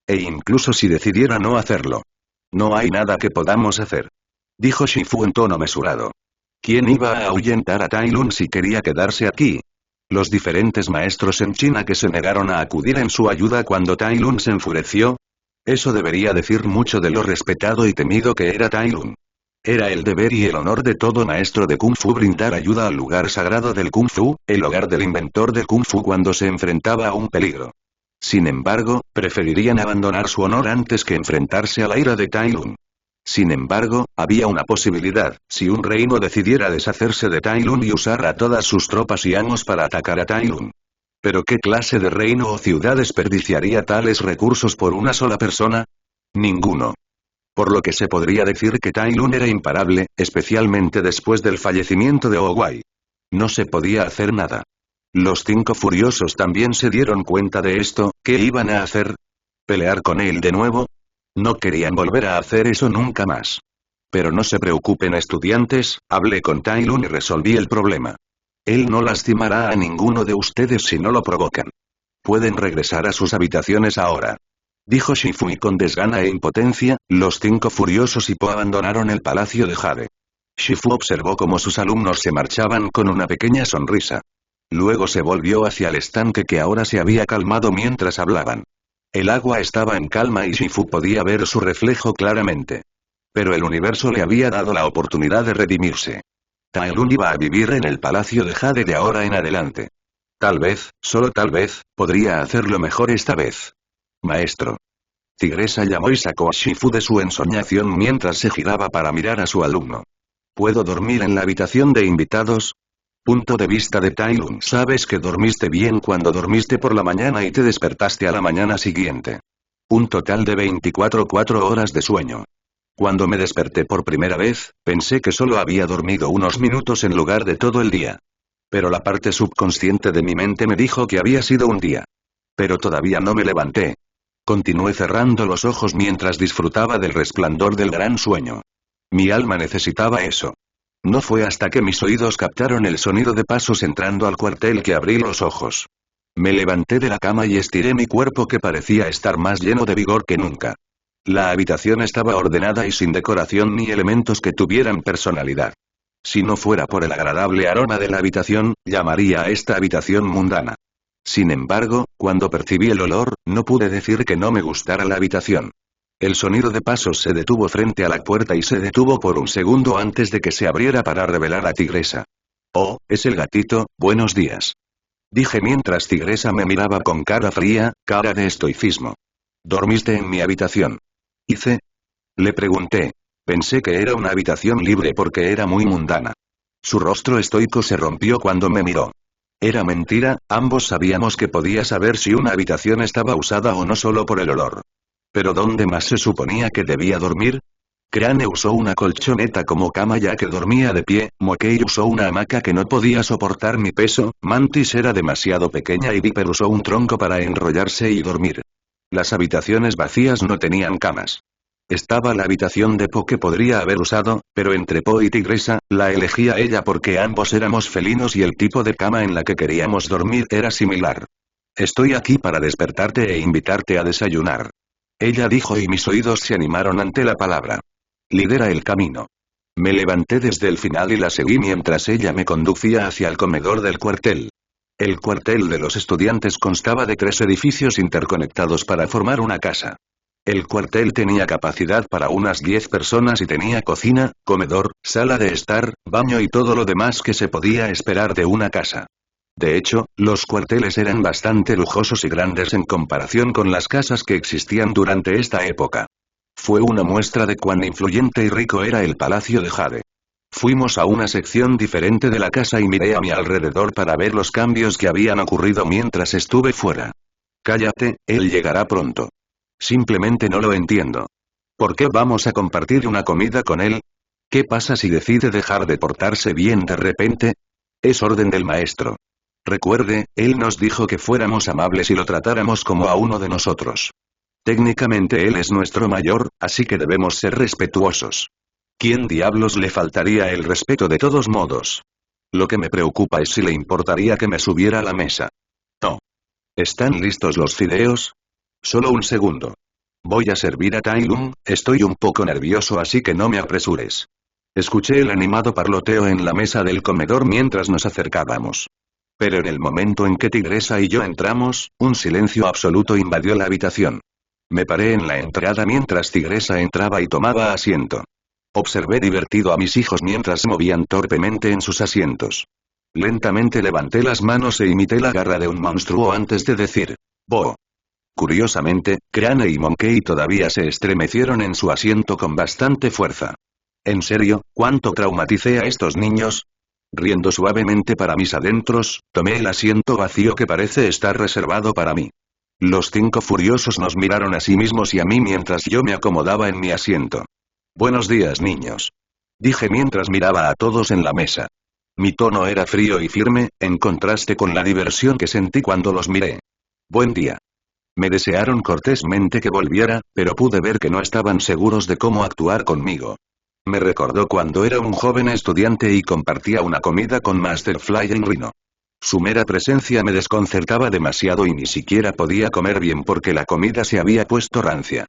E incluso si decidiera no hacerlo. No hay nada que podamos hacer. Dijo Shifu en tono mesurado. ¿Quién iba a ahuyentar a Tai Lun si quería quedarse aquí? Los diferentes maestros en China que se negaron a acudir en su ayuda cuando Tai Lun se enfureció. Eso debería decir mucho de lo respetado y temido que era Tai Lun. Era el deber y el honor de todo maestro de Kung Fu brindar ayuda al lugar sagrado del Kung Fu, el hogar del inventor del Kung Fu cuando se enfrentaba a un peligro. Sin embargo, preferirían abandonar su honor antes que enfrentarse a la ira de Tai Lun. Sin embargo, había una posibilidad, si un reino decidiera deshacerse de Tai Lun y usar a todas sus tropas y amos para atacar a Tai Lun. ¿Pero qué clase de reino o ciudad desperdiciaría tales recursos por una sola persona? Ninguno. Por lo que se podría decir que Tai Lun era imparable, especialmente después del fallecimiento de Owai. No se podía hacer nada. Los 5 furiosos también se dieron cuenta de esto. ¿Qué iban a hacer? ¿Pelear con él de nuevo? No querían volver a hacer eso nunca más. Pero no se preocupen estudiantes, hablé con Tai Lun y resolví el problema. Él no lastimará a ninguno de ustedes si no lo provocan. Pueden regresar a sus habitaciones ahora. Dijo Shifui con desgana e impotencia. Los 5 furiosos y Po abandonaron el palacio de Jade. Shifu observó cómo sus alumnos se marchaban con una pequeña sonrisa. Luego se volvió hacia el estanque que ahora se había calmado mientras hablaban. El agua estaba en calma y Shifu podía ver su reflejo claramente. Pero el universo le había dado la oportunidad de redimirse. Tai Lun iba a vivir en el palacio de Jade de ahora en adelante. Tal vez, solo tal vez, podría hacerlo mejor esta vez. Maestro. Tigresa llamó y sacó a Shifu de su ensoñación mientras se giraba para mirar a su alumno. ¿Puedo dormir en la habitación de invitados? Punto de vista de Tai Lun. Sabes que dormiste bien cuando dormiste por la mañana y te despertaste a la mañana siguiente. Un total de 24 horas de sueño. Cuando me desperté por primera vez, pensé que solo había dormido unos minutos en lugar de todo el día. Pero la parte subconsciente de mi mente me dijo que había sido un día. Pero todavía no me levanté. Continué cerrando los ojos mientras disfrutaba del resplandor del gran sueño. Mi alma necesitaba eso. No fue hasta que mis oídos captaron el sonido de pasos entrando al cuartel que abrí los ojos. Me levanté de la cama y estiré mi cuerpo que parecía estar más lleno de vigor que nunca. La habitación estaba ordenada y sin decoración ni elementos que tuvieran personalidad. Si no fuera por el agradable aroma de la habitación, llamaría a esta habitación mundana. Sin embargo, cuando percibí el olor, no pude decir que no me gustara la habitación. El sonido de pasos se detuvo frente a la puerta y se detuvo por un segundo antes de que se abriera para revelar a Tigresa. Oh, es el gatito, buenos días. Dije mientras Tigresa me miraba con cara fría, cara de estoicismo. ¿Dormiste en mi habitación? ¿Hice? Le pregunté. Pensé que era una habitación libre porque era muy mundana. Su rostro estoico se rompió cuando me miró. Era mentira, ambos sabíamos que podía saber si una habitación estaba usada o no solo por el olor. ¿Pero dónde más se suponía que debía dormir? Crane usó una colchoneta como cama ya que dormía de pie, Mokei usó una hamaca que no podía soportar mi peso, Mantis era demasiado pequeña y Viper usó un tronco para enrollarse y dormir. Las habitaciones vacías no tenían camas. Estaba la habitación de Po que podría haber usado, pero entre Po y Tigresa, la elegía ella porque ambos éramos felinos y el tipo de cama en la que queríamos dormir era similar. Estoy aquí para despertarte e invitarte a desayunar. Ella dijo y mis oídos se animaron ante la palabra. Lidera el camino. Me levanté desde el final y la seguí mientras ella me conducía hacia el comedor del cuartel. El cuartel de los estudiantes constaba de 3 edificios interconectados para formar una casa. El cuartel tenía capacidad para unas 10 personas y tenía cocina, comedor, sala de estar, baño y todo lo demás que se podía esperar de una casa. De hecho, los cuarteles eran bastante lujosos y grandes en comparación con las casas que existían durante esta época. Fue una muestra de cuán influyente y rico era el palacio de Jade. Fuimos a una sección diferente de la casa y miré a mi alrededor para ver los cambios que habían ocurrido mientras estuve fuera. Cállate, él llegará pronto. Simplemente no lo entiendo. ¿Por qué vamos a compartir una comida con él? ¿Qué pasa si decide dejar de portarse bien de repente? Es orden del maestro. Recuerde, él nos dijo que fuéramos amables y lo tratáramos como a uno de nosotros. Técnicamente él es nuestro mayor, así que debemos ser respetuosos. ¿Quién diablos le faltaría el respeto de todos modos? Lo que me preocupa es si le importaría que me subiera a la mesa. No. ¿Están listos los fideos? Solo un segundo. Voy a servir a Tai Lun, estoy un poco nervioso así que no me apresures. Escuché el animado parloteo en la mesa del comedor mientras nos acercábamos. Pero en el momento en que Tigresa y yo entramos, un silencio absoluto invadió la habitación. Me paré en la entrada mientras Tigresa entraba y tomaba asiento. Observé divertido a mis hijos mientras se movían torpemente en sus asientos. Lentamente levanté las manos e imité la garra de un monstruo antes de decir, «Bo». Curiosamente, Crane y Monkey todavía se estremecieron en su asiento con bastante fuerza. ¿En serio, cuánto traumaticé a estos niños? Riendo suavemente para mis adentros, tomé el asiento vacío que parece estar reservado para mí. Los 5 furiosos nos miraron a sí mismos y a mí mientras yo me acomodaba en mi asiento. Buenos días niños. Dije mientras miraba a todos en la mesa. Mi tono era frío y firme, en contraste con la diversión que sentí cuando los miré. Buen día. Me desearon cortésmente que volviera, pero pude ver que no estaban seguros de cómo actuar conmigo. Me recordó cuando era un joven estudiante y compartía una comida con Master Flying Rhino. Su mera presencia me desconcertaba demasiado y ni siquiera podía comer bien porque la comida se había puesto rancia.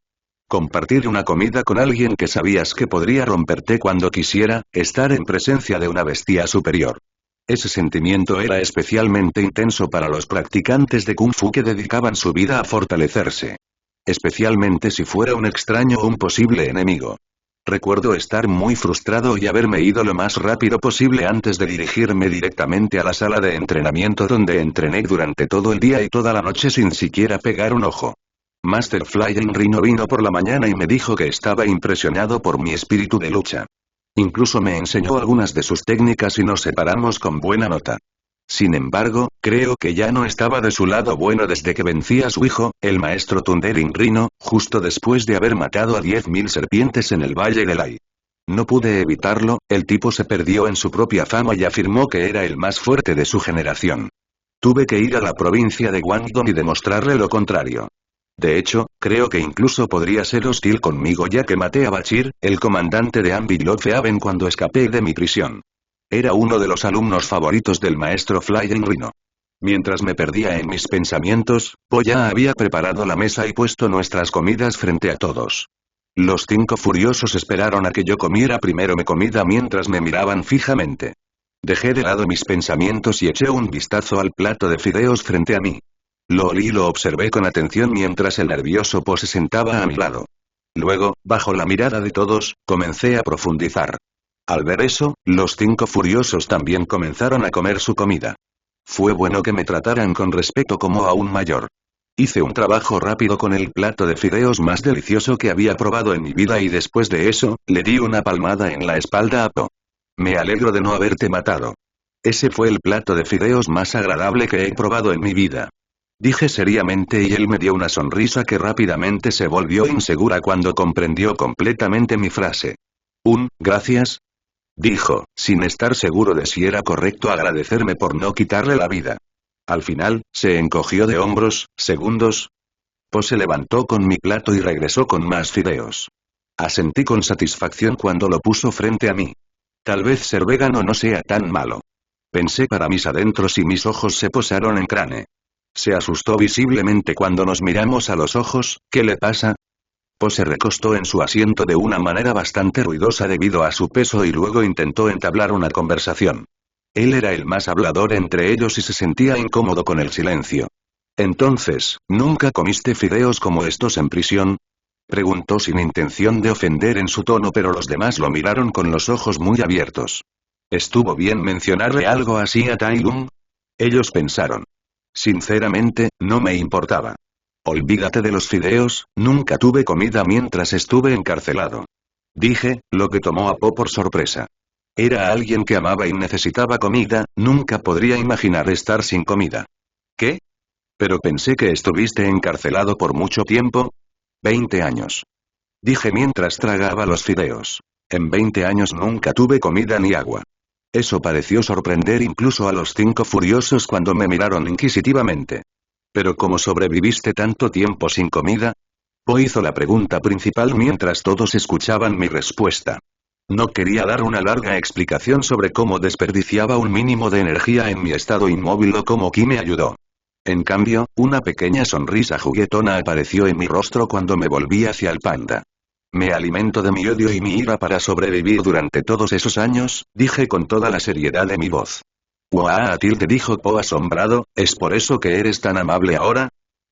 Compartir una comida con alguien que sabías que podría romperte cuando quisiera, estar en presencia de una bestia superior. Ese sentimiento era especialmente intenso para los practicantes de Kung Fu que dedicaban su vida a fortalecerse. Especialmente si fuera un extraño o un posible enemigo. Recuerdo estar muy frustrado y haberme ido lo más rápido posible antes de dirigirme directamente a la sala de entrenamiento donde entrené durante todo el día y toda la noche sin siquiera pegar un ojo. Master Flying Rhino vino por la mañana y me dijo que estaba impresionado por mi espíritu de lucha. Incluso me enseñó algunas de sus técnicas y nos separamos con buena nota. Sin embargo, creo que ya no estaba de su lado bueno desde que vencí a su hijo, el maestro Thundering Rhino, justo después de haber matado a 10.000 serpientes en el Valle del Ai. No pude evitarlo, el tipo se perdió en su propia fama y afirmó que era el más fuerte de su generación. Tuve que ir a la provincia de Guangdong y demostrarle lo contrario. De hecho, creo que incluso podría ser hostil conmigo ya que maté a Bachir, el comandante de Ambilofeaven cuando escapé de mi prisión. Era uno de los alumnos favoritos del maestro Flying Rhino. Mientras me perdía en mis pensamientos, Po ya había preparado la mesa y puesto nuestras comidas frente a todos. Los 5 furiosos esperaron a que yo comiera primero mi comida mientras me miraban fijamente. Dejé de lado mis pensamientos y eché un vistazo al plato de fideos frente a mí. Lo olí y lo observé con atención mientras el nervioso Po se sentaba a mi lado. Luego, bajo la mirada de todos, comencé a profundizar. Al ver eso, los 5 furiosos también comenzaron a comer su comida. Fue bueno que me trataran con respeto como a un mayor. Hice un trabajo rápido con el plato de fideos más delicioso que había probado en mi vida y después de eso, le di una palmada en la espalda a Po. Me alegro de no haberte matado. Ese fue el plato de fideos más agradable que he probado en mi vida. Dije seriamente y él me dio una sonrisa que rápidamente se volvió insegura cuando comprendió completamente mi frase. Gracias. Dijo, sin estar seguro de si era correcto agradecerme por no quitarle la vida. Al final, se encogió de hombros, segundos. Po se levantó con mi plato y regresó con más fideos. Asentí con satisfacción cuando lo puso frente a mí. Tal vez ser vegano no sea tan malo. Pensé para mis adentros y mis ojos se posaron en Crane. Se asustó visiblemente cuando nos miramos a los ojos. ¿Qué le pasa? Po se recostó en su asiento de una manera bastante ruidosa debido a su peso y luego intentó entablar una conversación. Él era el más hablador entre ellos y se sentía incómodo con el silencio. Entonces, ¿nunca comiste fideos como estos en prisión? Preguntó sin intención de ofender en su tono, pero los demás lo miraron con los ojos muy abiertos. ¿Estuvo bien mencionarle algo así a Tai Lung? Ellos pensaron. Sinceramente, no me importaba. Olvídate de los fideos, nunca tuve comida mientras estuve encarcelado. Dije, lo que tomó a Po por sorpresa. Era alguien que amaba y necesitaba comida, nunca podría imaginar estar sin comida. ¿Qué? Pero pensé que estuviste encarcelado por mucho tiempo. 20 años. Dije mientras tragaba los fideos. En 20 años nunca tuve comida ni agua. Eso pareció sorprender incluso a los 5 furiosos cuando me miraron inquisitivamente. ¿Pero cómo sobreviviste tanto tiempo sin comida? Po hizo la pregunta principal mientras todos escuchaban mi respuesta. No quería dar una larga explicación sobre cómo desperdiciaba un mínimo de energía en mi estado inmóvil o cómo Ki me ayudó. En cambio, una pequeña sonrisa juguetona apareció en mi rostro cuando me volví hacia el panda. Me alimento de mi odio y mi ira para sobrevivir durante todos esos años, dije con toda la seriedad de mi voz. Waatil te dijo Po asombrado, ¿es por eso que eres tan amable ahora?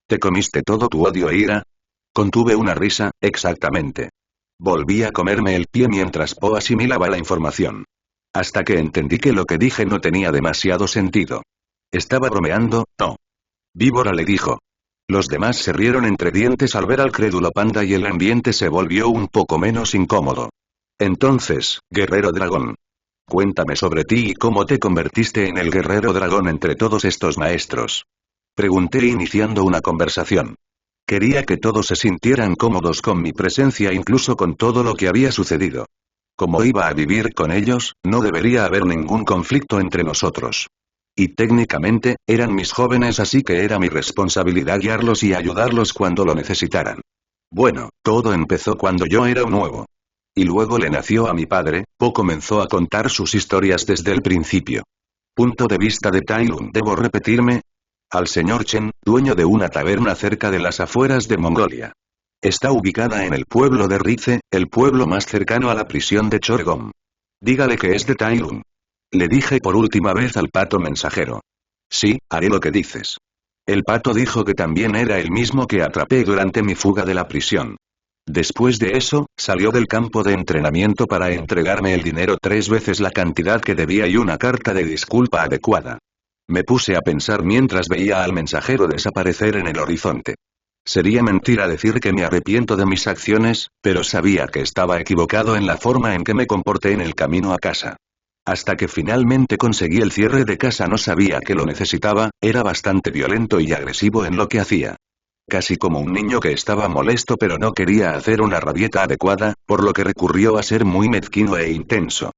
¿Te comiste todo tu odio e ira? Contuve una risa, exactamente. Volví a comerme el pie mientras Po asimilaba la información. Hasta que entendí que lo que dije no tenía demasiado sentido. ¿Estaba bromeando? No. Víbora le dijo. Los demás se rieron entre dientes al ver al crédulo panda y el ambiente se volvió un poco menos incómodo. Entonces, guerrero dragón. Cuéntame sobre ti y cómo te convertiste en el guerrero dragón entre todos estos maestros. Pregunté iniciando una conversación. Quería que todos se sintieran cómodos con mi presencia incluso con todo lo que había sucedido. Como iba a vivir con ellos, no debería haber ningún conflicto entre nosotros. Y técnicamente, eran mis jóvenes, así que era mi responsabilidad guiarlos y ayudarlos cuando lo necesitaran. Bueno, todo empezó cuando yo era un nuevo. Y luego le nació a mi padre, Po comenzó a contar sus historias desde el principio. Punto de vista de Tai Lung. ¿Debo repetirme? Al señor Chen, dueño de una taberna cerca de las afueras de Mongolia. Está ubicada en el pueblo de Rize, el pueblo más cercano a la prisión de Chorgom. Dígale que es de Tai Lung. Le dije por última vez al pato mensajero. Sí, haré lo que dices. El pato dijo que también era el mismo que atrapé durante mi fuga de la prisión. Después de eso, salió del campo de entrenamiento para entregarme el dinero 3 veces la cantidad que debía y una carta de disculpa adecuada. Me puse a pensar mientras veía al mensajero desaparecer en el horizonte. Sería mentira decir que me arrepiento de mis acciones, pero sabía que estaba equivocado en la forma en que me comporté en el camino a casa. Hasta que finalmente conseguí el cierre de casa no sabía que lo necesitaba, era bastante violento y agresivo en lo que hacía. Casi como un niño que estaba molesto pero no quería hacer una rabieta adecuada, por lo que recurrió a ser muy mezquino e intenso.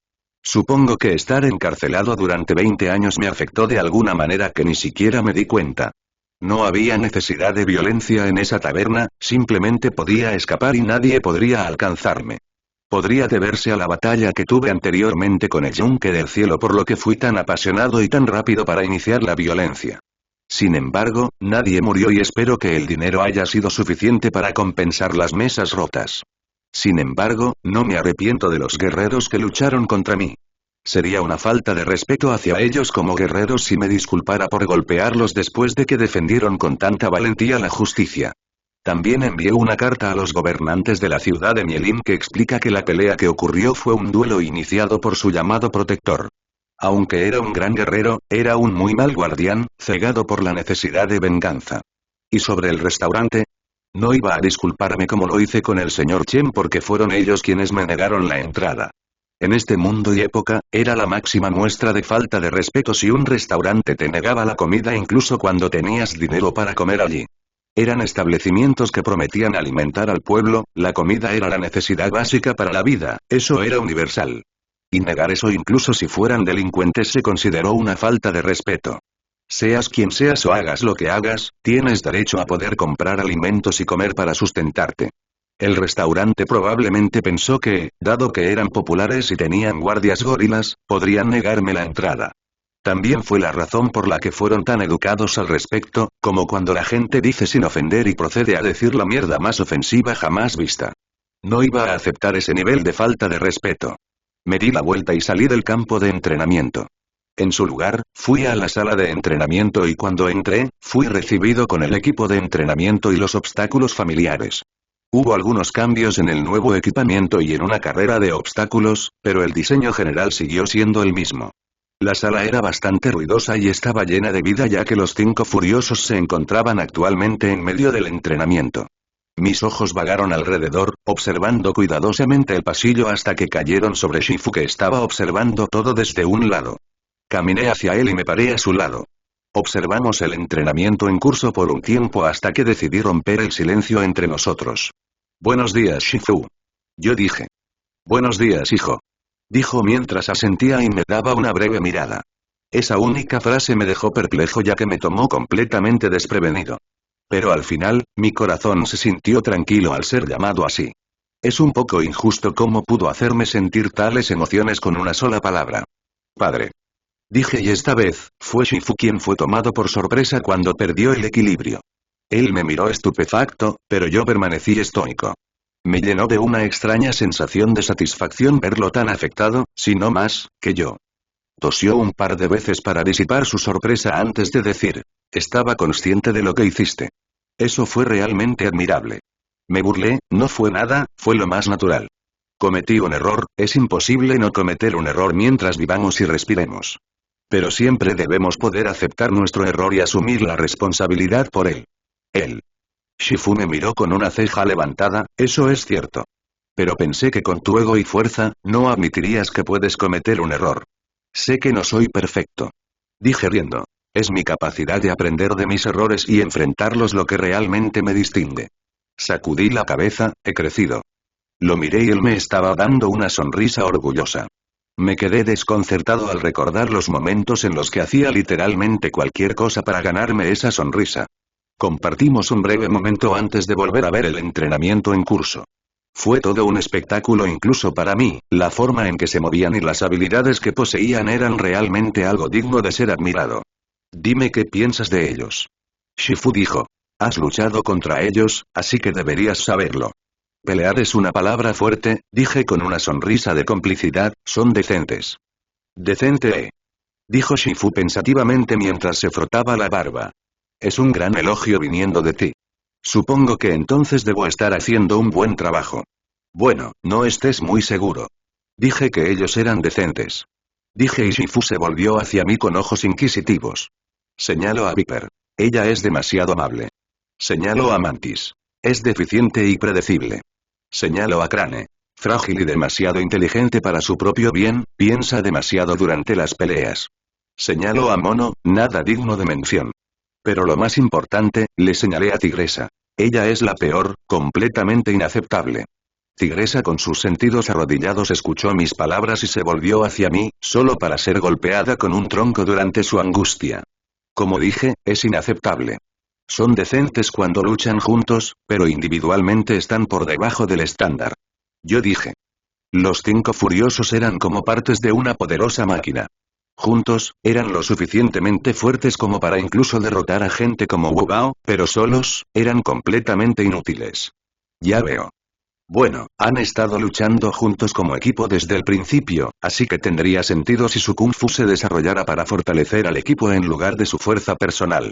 Supongo que estar encarcelado durante 20 años me afectó de alguna manera que ni siquiera me di cuenta. No había necesidad de violencia en esa taberna, simplemente podía escapar y nadie podría alcanzarme. Podría deberse a la batalla que tuve anteriormente con el Yunque del Cielo, por lo que fui tan apasionado y tan rápido para iniciar la violencia. Sin embargo, nadie murió y espero que el dinero haya sido suficiente para compensar las mesas rotas. Sin embargo, no me arrepiento de los guerreros que lucharon contra mí. Sería una falta de respeto hacia ellos como guerreros si me disculpara por golpearlos después de que defendieron con tanta valentía la justicia. También envié una carta a los gobernantes de la ciudad de Mielin que explica que la pelea que ocurrió fue un duelo iniciado por su llamado protector. Aunque era un gran guerrero, era un muy mal guardián, cegado por la necesidad de venganza. ¿Y sobre el restaurante? No iba a disculparme como lo hice con el señor Chen porque fueron ellos quienes me negaron la entrada. En este mundo y época, era la máxima muestra de falta de respeto si un restaurante te negaba la comida incluso cuando tenías dinero para comer allí. Eran establecimientos que prometían alimentar al pueblo, la comida era la necesidad básica para la vida, eso era universal. Y negar eso incluso si fueran delincuentes se consideró una falta de respeto. Seas quien seas o hagas lo que hagas, tienes derecho a poder comprar alimentos y comer para sustentarte. El restaurante probablemente pensó que, dado que eran populares y tenían guardias gorilas, podrían negarme la entrada. También fue la razón por la que fueron tan educados al respecto, como cuando la gente dice sin ofender y procede a decir la mierda más ofensiva jamás vista. No iba a aceptar ese nivel de falta de respeto. Me di la vuelta y salí del campo de entrenamiento. En su lugar, fui a la sala de entrenamiento y cuando entré, fui recibido con el equipo de entrenamiento y los obstáculos familiares. Hubo algunos cambios en el nuevo equipamiento y en una carrera de obstáculos, pero el diseño general siguió siendo el mismo. La sala era bastante ruidosa y estaba llena de vida ya que los 5 furiosos se encontraban actualmente en medio del entrenamiento. Mis ojos vagaron alrededor, observando cuidadosamente el pasillo hasta que cayeron sobre Shifu que estaba observando todo desde un lado. Caminé hacia él y me paré a su lado. Observamos el entrenamiento en curso por un tiempo hasta que decidí romper el silencio entre nosotros. Buenos días, Shifu. Yo dije. Buenos días, hijo. Dijo mientras asentía y me daba una breve mirada. Esa única frase me dejó perplejo ya que me tomó completamente desprevenido. Pero al final, mi corazón se sintió tranquilo al ser llamado así. Es un poco injusto cómo pudo hacerme sentir tales emociones con una sola palabra. Padre. Dije y esta vez, fue Shifu quien fue tomado por sorpresa cuando perdió el equilibrio. Él me miró estupefacto, pero yo permanecí estoico. Me llenó de una extraña sensación de satisfacción verlo tan afectado, si no más, que yo. Tosió un par de veces para disipar su sorpresa antes de decir, estaba consciente de lo que hiciste. Eso fue realmente admirable. Me burlé, no fue nada, fue lo más natural. Cometí un error, es imposible no cometer un error mientras vivamos y respiremos. Pero siempre debemos poder aceptar nuestro error y asumir la responsabilidad por él. Él. Shifu me miró con una ceja levantada, eso es cierto. Pero pensé que con tu ego y fuerza, no admitirías que puedes cometer un error. Sé que no soy perfecto. Dije riendo. Es mi capacidad de aprender de mis errores y enfrentarlos lo que realmente me distingue. Sacudí la cabeza, he crecido. Lo miré y él me estaba dando una sonrisa orgullosa. Me quedé desconcertado al recordar los momentos en los que hacía literalmente cualquier cosa para ganarme esa sonrisa. Compartimos un breve momento antes de volver a ver el entrenamiento en curso. Fue todo un espectáculo incluso para mí, la forma en que se movían y las habilidades que poseían eran realmente algo digno de ser admirado. Dime qué piensas de ellos. Shifu dijo. Has luchado contra ellos, así que deberías saberlo. Pelear es una palabra fuerte, dije con una sonrisa de complicidad, son decentes. Decente, dijo Shifu pensativamente mientras se frotaba la barba. Es un gran elogio viniendo de ti. Supongo que entonces debo estar haciendo un buen trabajo. Bueno, no estés muy seguro. Dije que ellos eran decentes. Dije y Shifu se volvió hacia mí con ojos inquisitivos. Señalo a Viper. Ella es demasiado amable. Señalo a Mantis. Es deficiente y predecible. Señalo a Crane. Frágil y demasiado inteligente para su propio bien, piensa demasiado durante las peleas. Señalo a Mono, nada digno de mención. Pero lo más importante, le señalé a Tigresa. Ella es la peor, completamente inaceptable. Tigresa con sus sentidos arrodillados escuchó mis palabras y se volvió hacia mí, solo para ser golpeada con un tronco durante su angustia. Como dije, es inaceptable. Son decentes cuando luchan juntos, pero individualmente están por debajo del estándar. Yo dije. Los 5 furiosos eran como partes de una poderosa máquina. Juntos, eran lo suficientemente fuertes como para incluso derrotar a gente como Wu Bao, pero solos, eran completamente inútiles. Ya veo. Bueno, han estado luchando juntos como equipo desde el principio, así que tendría sentido si su Kung Fu se desarrollara para fortalecer al equipo en lugar de su fuerza personal.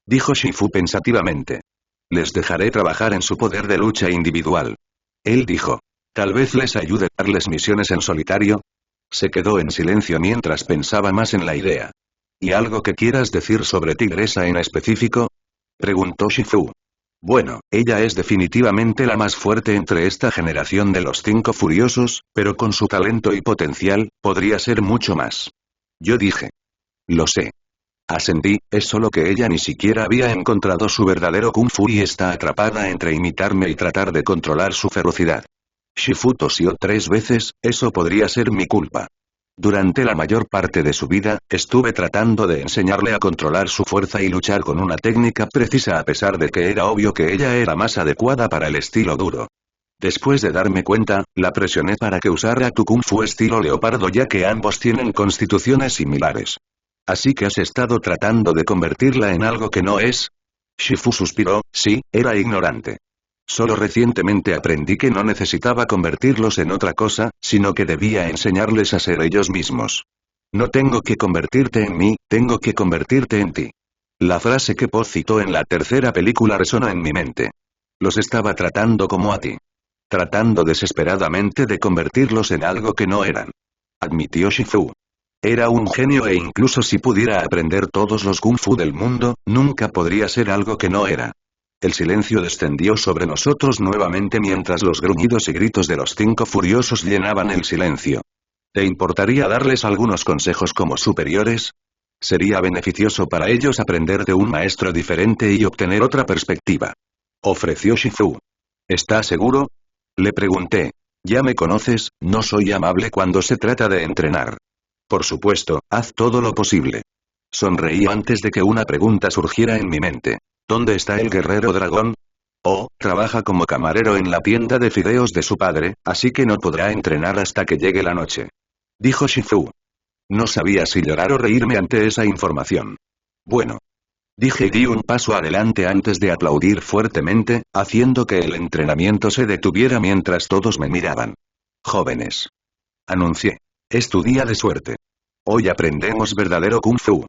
Dijo Shifu pensativamente. Les dejaré trabajar en su poder de lucha individual. Él dijo. Tal vez les ayude a darles misiones en solitario. Se quedó en silencio mientras pensaba más en la idea. ¿Y algo que quieras decir sobre Tigresa en específico? Preguntó Shifu. Bueno, ella es definitivamente la más fuerte entre esta generación de los 5 furiosos, pero con su talento y potencial, podría ser mucho más. Yo dije. Lo sé. Asentí, es solo que ella ni siquiera había encontrado su verdadero Kung Fu y está atrapada entre imitarme y tratar de controlar su ferocidad. Shifu tosió 3 veces, eso podría ser mi culpa. Durante la mayor parte de su vida, estuve tratando de enseñarle a controlar su fuerza y luchar con una técnica precisa a pesar de que era obvio que ella era más adecuada para el estilo duro. Después de darme cuenta, la presioné para que usara tu Kung Fu estilo leopardo ya que ambos tienen constituciones similares. Así que has estado tratando de convertirla en algo que no es. Shifu suspiró, sí, era ignorante. Solo recientemente aprendí que no necesitaba convertirlos en otra cosa, sino que debía enseñarles a ser ellos mismos. No tengo que convertirte en mí, tengo que convertirte en ti. La frase que Po citó en la tercera película resonó en mi mente. Los estaba tratando como a ti. Tratando desesperadamente de convertirlos en algo que no eran. Admitió Shifu. Era un genio e incluso si pudiera aprender todos los Kung Fu del mundo, nunca podría ser algo que no era. El silencio descendió sobre nosotros nuevamente mientras los gruñidos y gritos de los 5 furiosos llenaban el silencio. ¿Te importaría darles algunos consejos como superiores? Sería beneficioso para ellos aprender de un maestro diferente y obtener otra perspectiva. Ofreció Shifu. ¿Estás seguro? Le pregunté. Ya me conoces, no soy amable cuando se trata de entrenar. Por supuesto, haz todo lo posible. Sonreí antes de que una pregunta surgiera en mi mente. ¿Dónde está el guerrero dragón? Oh, trabaja como camarero en la tienda de fideos de su padre, así que no podrá entrenar hasta que llegue la noche. Dijo Shifu. No sabía si llorar o reírme ante esa información. Bueno. Dije y di un paso adelante antes de aplaudir fuertemente, haciendo que el entrenamiento se detuviera mientras todos me miraban. Jóvenes. Anuncié. Es tu día de suerte. Hoy aprendemos verdadero Kung Fu.